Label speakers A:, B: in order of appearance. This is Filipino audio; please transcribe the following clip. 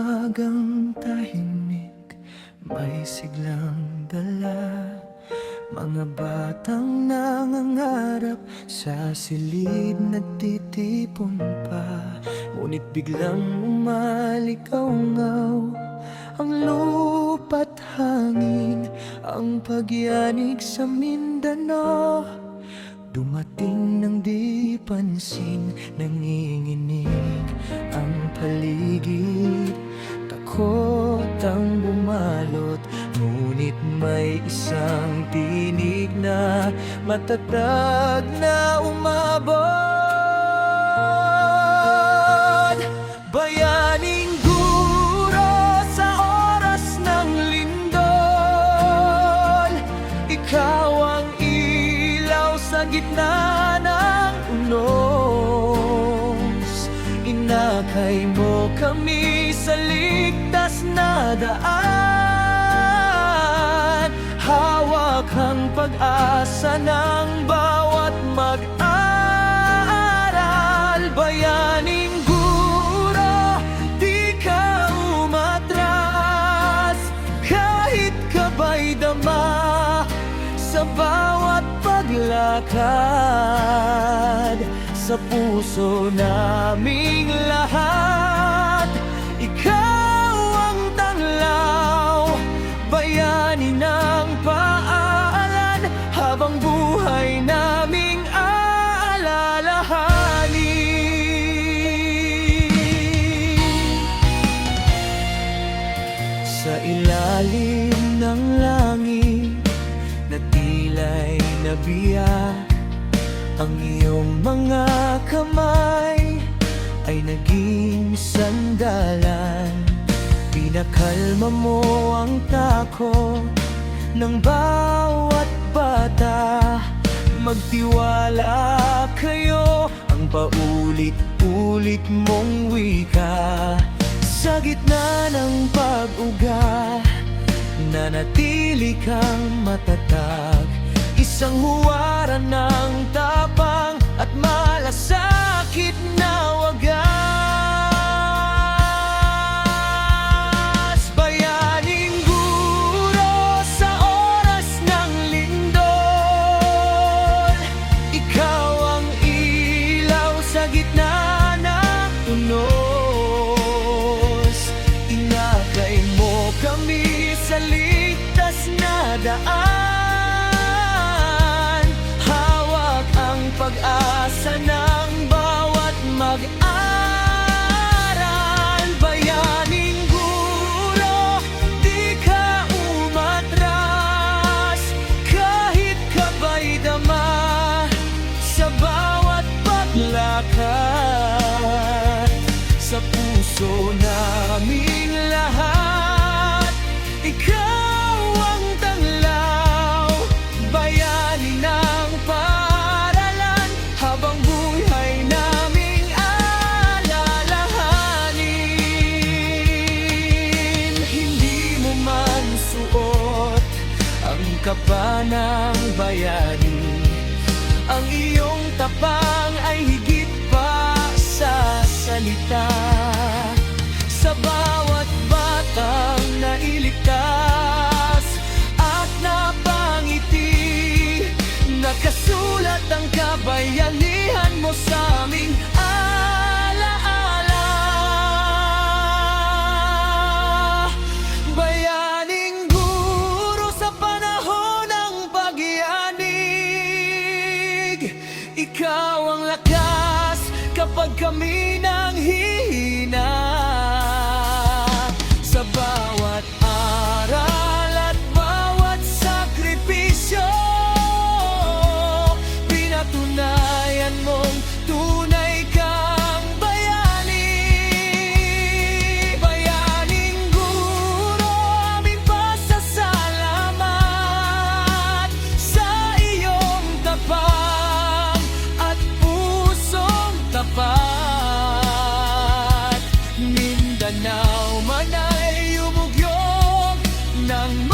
A: umagang tahimik, may siglang dala. Mga batang nangangarap sa silid nagtitipon pa. Ngunit biglang umalikaw-ngaw ang lupa't hangin, ang pagyanig sa Mindanao. Dumating nang di pansin, nanginginig ang paligid. Takot ang bumalot, ngunit may isang tinig na matatag na umabot. Bayaning guro sa oras ng lindol, ikaw ang ilaw sa gitna ng unos. Inakay mo kami sa ligtas na daan, hawak ang pag-asa ng bawat mag-aaral. Bayaning guro, di ka umatras, kahit kabay dama sa bawat paglakad. Sa puso naming lahat, ikaw ang tanglaw, bayani ng paalan, habang buhay naming aalalahanin. Sa ilalim ng langit na tila'y nabiyak, ang iyong mga kamay ay naging sandalan. Pinakalma mo ang takot ng bawat bata. Magtiwala kayo, ang paulit-ulit mong wika. Sa gitna ng pag-uga, nanatili kang matatag. Isang huwaran ng tapang at malasakit na wagas. Bayaning guro sa oras ng lindol, ikaw ang ilaw sa gitna ng unos. Inakay mo kami sa ligtas na daan, pag-asa ng bawat mag-aral. Bayaning guro, di ka umatras, kahit kabay dama sa bawat paglakad. Sa puso naming lahat, ikaw ang tanglaw, bayani ng habang buhay naming aalalahanin. Hindi mo man suot ang kapa ng bayani, ang iyong tapang ay higit pa sa salita. Sa bawat batang nailigtas at napangiti, nakasulat ang kabayanihan mo sa aming alaala. Bayaning guro sa panahon ng pag-ianig, ikaw ang lakas kapag kami nanghihina. Sa bawat aral at bawat sakripisyo, pinatunayan mong tunay kang bayani. Bayaning guro, aming pasasalamat sa iyong tapang at pusong tapat. Mindanao man ay umugyok ng